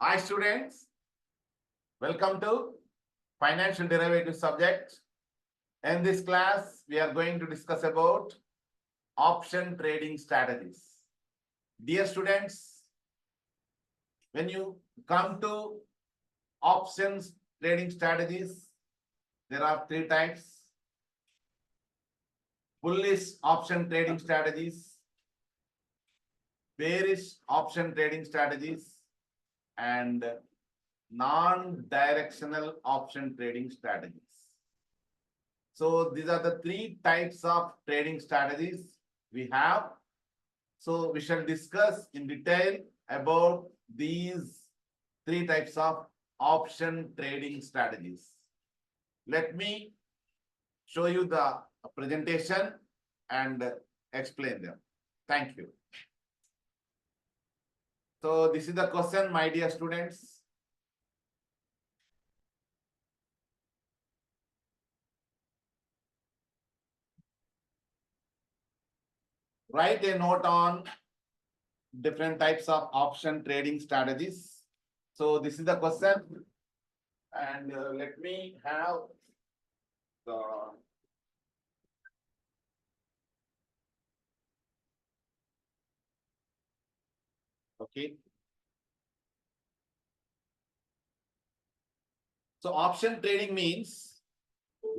Hi students, welcome to financial derivative subject. In this class, we are going to discuss about option trading strategies. Dear students, when you come to options trading strategies, there are three types. Bullish option trading strategies, bearish option trading strategies, and non-directional option trading strategies. So these are the three types of trading strategies we have. So we shall discuss in detail about these three types of option trading strategies. Let me show you the presentation and explain them. Thank you. So this is the question, my dear students. Write a note on different types of option trading strategies. So this is the question, and let me have the okay. So option trading means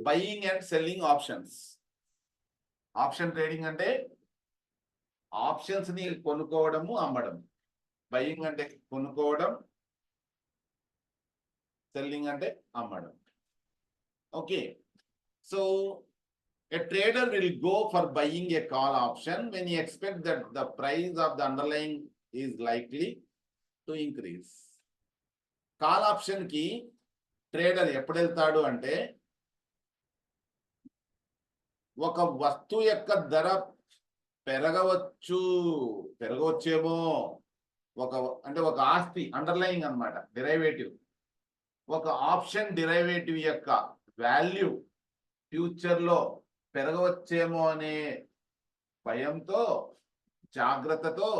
buying and selling options. Option trading ante options ni కొనుక్కోవడము అమ్మడం. Buying ante కొనుక్కోవడం, selling ante అమ్మడం. Okay. So a trader will go for buying a call option when he expects that the price of the underlying is likely to increase. Call option ki trader ఎప్పుడు వెళ్తాడు అంటే ఒక వస్తువు యొక్క ధర పెరగవచ్చేమో, ఒక ఆస్తి అండర్లయింగ్ అన్నమాట, డెరైవేటివ్. ఒక ఆప్షన్ డెరైవేటివ్ యొక్క వాల్యూ ఫ్యూచర్ లో పెరగవచ్చేమో అనే భయంతో, జాగ్రత్తతో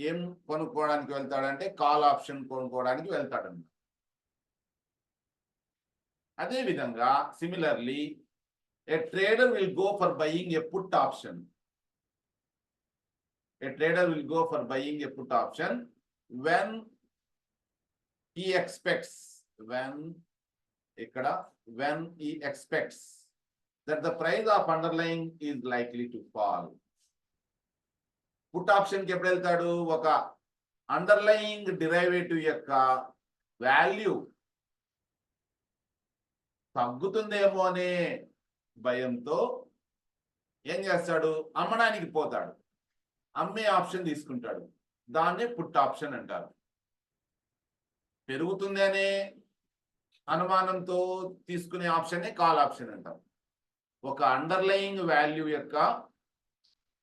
ఏం కొనుక్కోవడానికి వెళ్తాడంటే కాల్ ఆప్షన్ కొనుక్కోవడానికి వెళ్తాడన్నమాట. అదే విధంగా similarly a trader will go for buying a put option. A trader will go for buying a put option when he expects that the price of underlying is likely to fall. Put option కి ఎప్పుడు వెళ్తాడు? ఒక underlying derivative యొక్క value తగ్గుతుందేమో అనే భయంతో ఏం చేస్తాడు? అమ్మడానికి పోతాడు, అమ్మే ఆప్షన్ తీసుకుంటాడు. దాన్నే పుట్ ఆప్షన్ అంటారు. పెరుగుతుంది అనే అనుమానంతో తీసుకునే ఆప్షన్నే కాల్ ఆప్షన్ అంటారు. ఒక అండర్లయింగ్ వాల్యూ యొక్క,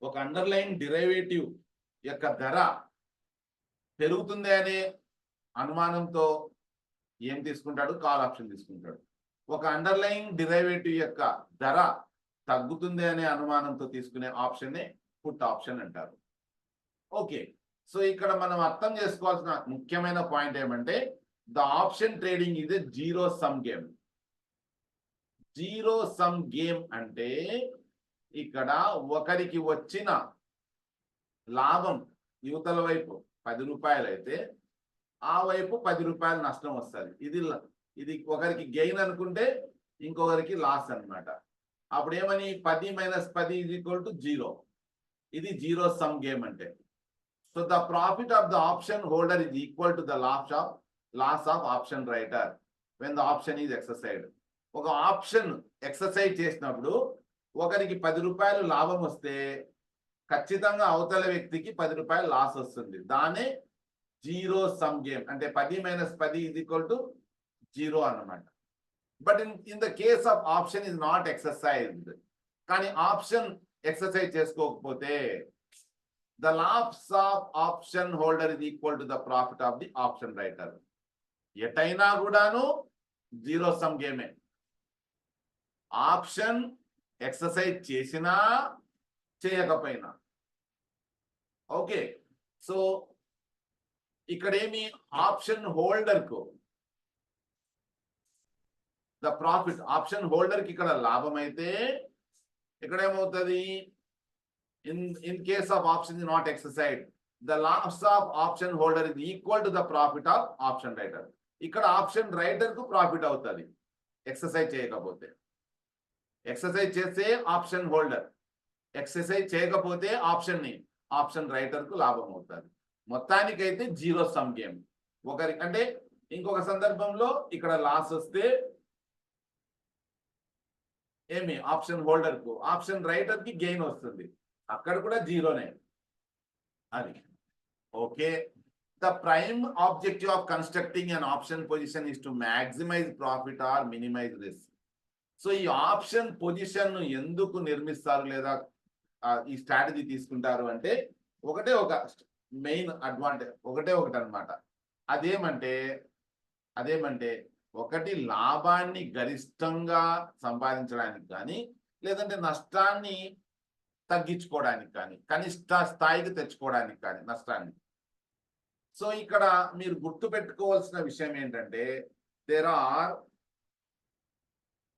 ఒక అండర్లయింగ్ డెరివేటివ్ యొక్క ధర పెరుగుతుంది అనే అనుమానంతో ఏం తీసుకుంటాడు? కాల్ ఆప్షన్ తీసుకుంటాడు. ఒక అండర్లయింగ్ డెరివేటివ్ యొక్క ధర తగ్గుతుంది అనే అనుమానంతో తీసుకునే ఆప్షన్నే పుట్ ఆప్షన్ అంటారు. ఓకే. సో ఇక్కడ మనం అర్థం చేసుకోవాల్సిన ముఖ్యమైన పాయింట్ ఏమంటే the option trading is a zero sum game. Zero sum game అంటే ఇక్కడ ఒకరికి వచ్చిన లాభం యువతల వైపు 10 రూపాయలు అయితే ఆ వైపు 10 రూపాయలు నష్టం వస్తుంది. ఇది ఒకరికి గెయిన్ అనుకుంటే ఇంకొకరికి లాస్ అన్నమాట. అప్పుడు ఏమని 10 - 10 = 0. ఇది జీరో సమ్ గేమ్ అంటే. So the profit of the option holder is equal to the loss of option writer when the option is exercise. ఒక ఆప్షన్ ఎక్సర్సైజ్ చేసినప్పుడు ఒకరికి 10 రూపాయలు లాభం వస్తే ఖచ్చితంగా అవతల వ్యక్తికి 10 రూపాయలు లాస్ వస్తుంది. దానే జీరో సమ్ గేమ్ అంటే 10 - 10 = 0 అన్నమాట. But in the case of option is not exercised. కానీ ఆప్షన్ ఎక్సర్సైజ్ చేసుకోకపోతే the loss of option holder is equal to the profit of the option writer. ఎటైనా కూడాను జీరో సమ్ గేమే. Option exercise చేసినా చేయకపోయినా. Okay. So ఇక్కడేమి option holder కు the profit, option holder కి ఇక్కడ లాభం అయితే ఇక్కడ ఏమవుతుంది, in case of option is not exercise the loss of option holder is equal to the profit of option writer. ఇక్కడ ఆప్షన్ రైటర్ కు ప్రాఫిట్ అవుతుంది ఎక్సర్సైజ్ చేయకపోతే. ఎక్సర్సైజ్ చేస్తే ఆప్షన్ హోల్డర్, ఎక్సర్సైజ్ చేయకపోతే ఆప్షన్ రైటర్ కు లాభం అవుతుంది. మొత్తానికైతే జీరో సమ్ గేమ్. అంటే ఇంకొక సందర్భంలో ఇక్కడ లాస్ వస్తే ఏమి ఆప్షన్ హోల్డర్ కు, ఆప్షన్ రైటర్ కి గెయిన్ వస్తుంది, అక్కడ కూడా జీరోనే అది. Okay, the prime objective of constructing an option position is to maximise profit or minimise risk. So ఈ ఆప్షన్ పొజిషన్ ను ఎందుకు నిర్మిస్తారు లేదా ఈ స్ట్రాటజీ తీసుకుంటారు అంటే ఒకటే ఒక మెయిన్ అడ్వాంటేజ్, ఒకటి అనమాట. అదేమంటే ఒకటి లాభాన్ని గరిష్టంగా సంపాదించడానికి కానీ, లేదంటే నష్టాన్ని తగ్గించుకోవడానికి కానీ, కనిష్ట స్థాయికి తెచ్చుకోవడానికి కానీ నష్టాన్ని. సో ఇక్కడ మీరు గుర్తుపెట్టుకోవాల్సిన విషయం ఏంటంటే there are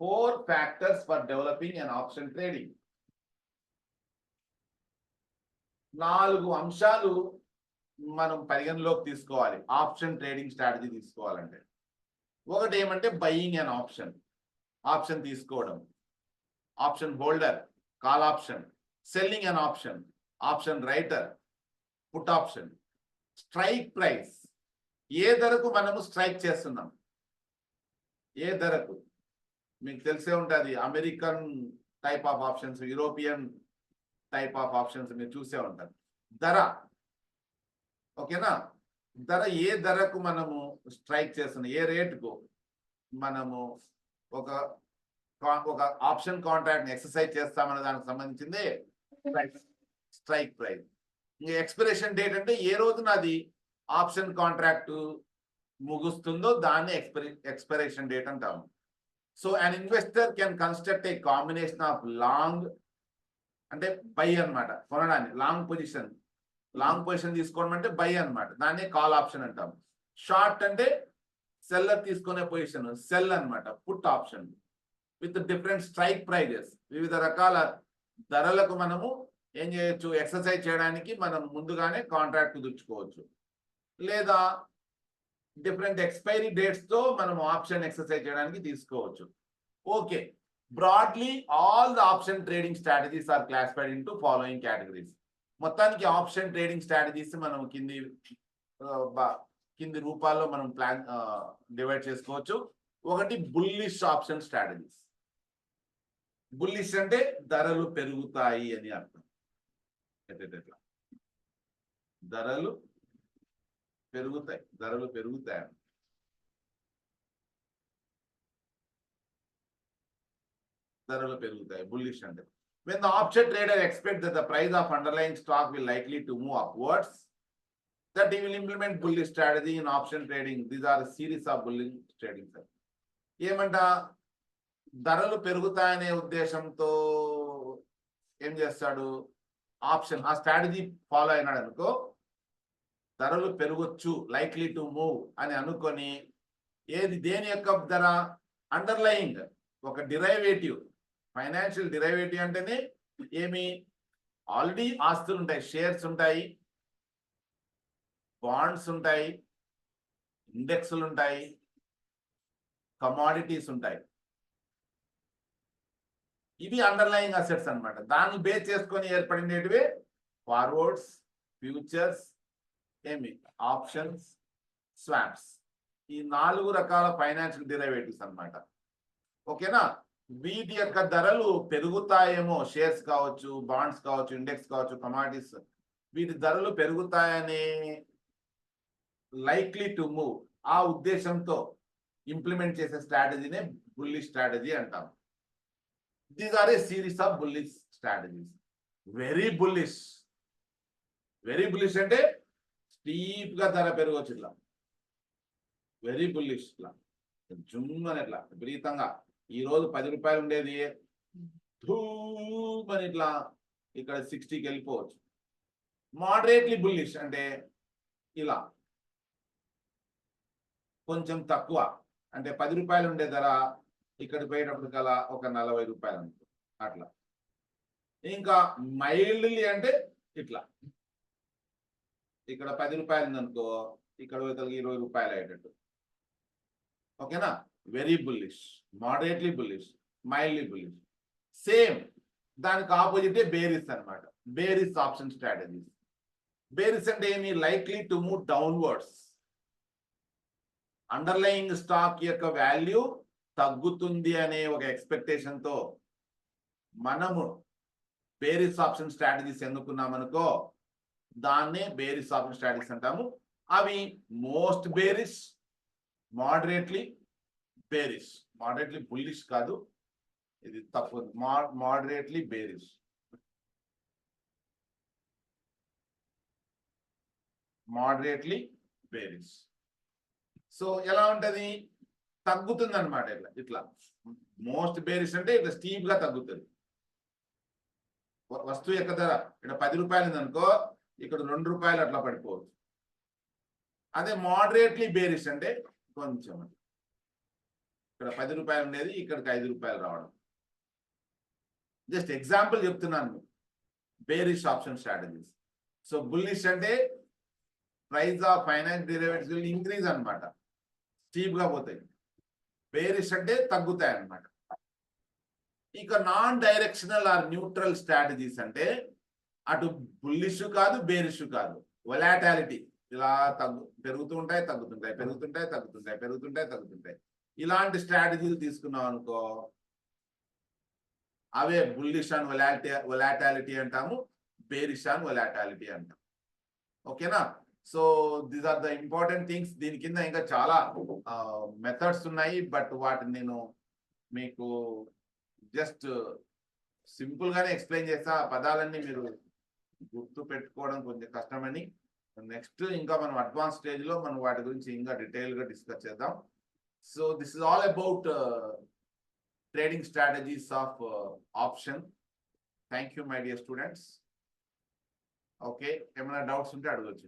4 factors for developing an option trading. 4 అంశాలు మనం పరిగణలోకి తీసుకోవాలి ఆప్షన్ ట్రేడింగ్ స్ట్రాటజీ తీసుకోవాలంటే. ఒకటి ఏమంటే బయింగ్ అన్ ఆప్షన్ తీసుకోవడం, option holder call option, selling an option writer put option, strike price, ఏ ధరకు మనము స్ట్రైక్ చేస్తున్నాం, ఏ ధరకు మీకు తెలిసే ఉంటుంది. American type of options, European type of options మీరు చూసే ఉంటారు. ధర, ఓకేనా, ధర ఏ ధరకు మనము స్ట్రైక్ చేస్తున్నాం, ఏ రేటుకు మనము ఒక ఆప్షన్ కాంట్రాక్ట్ ఎక్సర్సైజ్ చేస్తామనే దానికి సంబంధించింది స్ట్రైక్ ప్రైస్. ఇంకా ఎక్స్పిరేషన్ డేట్ అంటే ఏ రోజున అది ఆప్షన్ కాంట్రాక్ట్ ముగుస్తుందో దాన్ని ఎక్స్పిరేషన్ డేట్ అంటాము. So an investor can construct a combination of long అంటే బై అన్నమాట, కొనడానికి లాంగ్ పొజిషన్ తీసుకోవడం అంటే బై అన్నమాట, దాన్ని కాల్ ఆప్షన్ అంటాం. షార్ట్ అంటే సెల్లర్ తీసుకునే పొజిషన్ సెల్ అన్నమాట, put option with different strike prices. వివిధ రకాల ధరలకు మనము ఏం చేయొచ్చు, ఎక్సర్సైజ్ చేయడానికి మనం ముందుగానే కాంట్రాక్ట్ కుదుర్చుకోవచ్చు, లేదా డిఫరెంట్ ఎక్స్పైరీ డేట్స్ తో మనం ఆప్షన్ ఎక్సర్సైజ్ చేయడానికి తీసుకోవచ్చు. Okay, broadly all the option trading strategies are classified into following categories. మొత్తానికి ఆప్షన్ ట్రేడింగ్ స్ట్రాటజీస్ మనం కింది రూపాల్లో మనం డివైడ్ చేసుకోవచ్చు. ఒకటి బుల్లిష్ ఆప్షన్ స్ట్రాటజీస్. బుల్లిష్ అంటే ధరలు పెరుగుతాయి అని అర్థం. ధరలు పెరుగుతాయి. బుల్లిష్ అంటే when the option trader expects that the price of underlying stock will likely to move upwards, that he will implement bullish strategy in option trading. These are a series of bullish trading. ఏమంట, ధరలు పెరుగుతాయనే ఉద్దేశంతో ఏం చేస్తాడు, option ఆ strategy follow అయినాడు అనుకో, ధరలు పెరగొచ్చు likely to move అని అనుకొని దేని యొక్క ధర, అండర్లయింగ్ ఒక డిరైవేటివ్, ఫైనాన్షియల్ డిరైవేటివ్ అంటేనే ఏమి, ఆల్రెడీ ఆస్తులు ఉంటాయి, షేర్స్ ఉంటాయి, బాండ్స్ ఉంటాయి, ఇండెక్స్లు ఉంటాయి, కమాడిటీస్ ఉంటాయి. ఇవి అండర్లయింగ్ అసెట్స్ అన్నమాట. దాన్ని బేస్ చేసుకొని ఏర్పడినటివే ఫార్వర్డ్స్, ఫ్యూచర్స్, ఆప్షన్స్, స్వాప్స్. ఈ 4 రకాల ఫైనాన్షియల్ డెరివేటివ్స్ అన్నమాట. ఓకేనా, వీటి యొక్క ధరలు పెరుగుతాయేమో, షేర్స్ కావచ్చు, బాండ్స్ కావచ్చు, ఇండెక్స్ కావచ్చు, కమాడిటీస్, వీటి ధరలు పెరుగుతాయనే లైక్లీ టు మూవ్ ఆ ఉద్దేశంతో ఇంప్లిమెంట్ చేసే స్ట్రాటజీనే బుల్లిష్ స్ట్రాటజీ అంటాం. These are a series of bullish strategies. Very bullish అంటే స్టీప్ గా ధర పెరగవచ్చు, ఇట్లా వెరీ బుల్లిష్, ఇట్లా జుమ్మని ఇట్లా విపరీతంగా. ఈ రోజు 10 రూపాయలు ఉండేది ధూమని ఇట్లా ఇక్కడ 60కి వెళ్ళిపోవచ్చు. మోడరేట్లీ బుల్లిష్ అంటే ఇలా కొంచెం తక్కువ, అంటే 10 రూపాయలు ఉండే ధర ఇక్కడ పోయేటప్పుడు కల ఒక 40 రూపాయలు అనుకో అట్లా. ఇంకా మైల్డ్లీ అంటే ఇట్లా, ఇక్కడ 10 రూపాయలు ఉందనుకో ఇక్కడ 20 రూపాయలు అయ్యేటట్టు. ఓకేనా? Very bullish, moderately bullish, mildly bullish. Same దానికి ఆపోజిటే బేరిస్ అన్నమాట. బేరిస్ ఆప్షన్ స్ట్రాటజీస్. బేరిస్ అంటే ఏమి? Likely to move downwards. Underlying stock యొక్క వాల్యూ తగ్గుతుంది అనే ఒక ఎక్స్పెక్టేషన్ తో మనము బేరిస్ ఆప్షన్ స్ట్రాటజీస్ ఎన్నుకున్నామనుకో దాన్నే బేరిస్ ఆప్షన్ స్ట్రాటజీస్ అంటాము. అవి most bearish, moderately bearish. Moderately bullish కాదు, ఇది తప్పు. Moderately bearish. Moderately bearish. So ఎలా ఉంటది? తగ్గుతుంది అనమాట. ఇట్లా ఇట్లా మోస్ట్ బేరిష్ అంటే ఇట్లా స్టీప్ గా తగ్గుతుంది. వస్తువు యొక్క ధర ఇక్కడ 10 రూపాయలు ఉందనుకో ఇక్కడ 2 రూపాయలు అట్లా పడిపోవచ్చు. అదే మోడరేట్లీ బేరిష్ అంటే కొంచెం ఇక్కడ 10 రూపాయలు ఉండేది ఇక్కడికి 5 రూపాయలు రావడం. జస్ట్ ఎగ్జాంపుల్ చెప్తున్నాను. Bearish option strategies. So bullish అంటే price of finance derivatives will increase అనమాట, స్టీప్ గా పోతాయి. బేరిష్ అంటే తగ్గుతాయి అన్నమాట. ఇక non directional or neutral strategies అంటే అటు బుల్లిష్ కాదు, బేరిష్ కాదు, వొలాటిలిటీ. ఇలా పెరుగుతూ ఉంటాయి, తగ్గుతుంటాయి, పెరుగుతుంటాయి, తగ్గుతుంటాయి, పెరుగుతుంటాయి, తగ్గుతుంటాయి. ఇలాంటి స్ట్రాటజీలు తీసుకున్నాం అనుకో అవే బుల్లిష్ అండ్ వొలాటిలిటీ అంటాము, బేరిష్ అండ్ వొలాటిలిటీ అంటాం. ఓకేనా? So these are the important things. దీని కింద ఇంకా చాలా మెథడ్స్ ఉన్నాయి, బట్ వాటిని నేను మీకు జస్ట్ సింపుల్ గానే ఎక్స్ప్లెయిన్ చేస్తా. ఆ పదాలన్నీ మీరు గుర్తు పెట్టుకోవడం కొంచెం కష్టమని. నెక్స్ట్ ఇంకా మనం అడ్వాన్స్ స్టేజ్ లో మనం వాటి గురించి ఇంకా డీటెయిల్ గా డిస్కస్ చేద్దాం. So this is all about trading strategies of option. Thank you my dear students. Okay, ఏమైనా డౌట్స్ ఉంటే అడగచ్చు.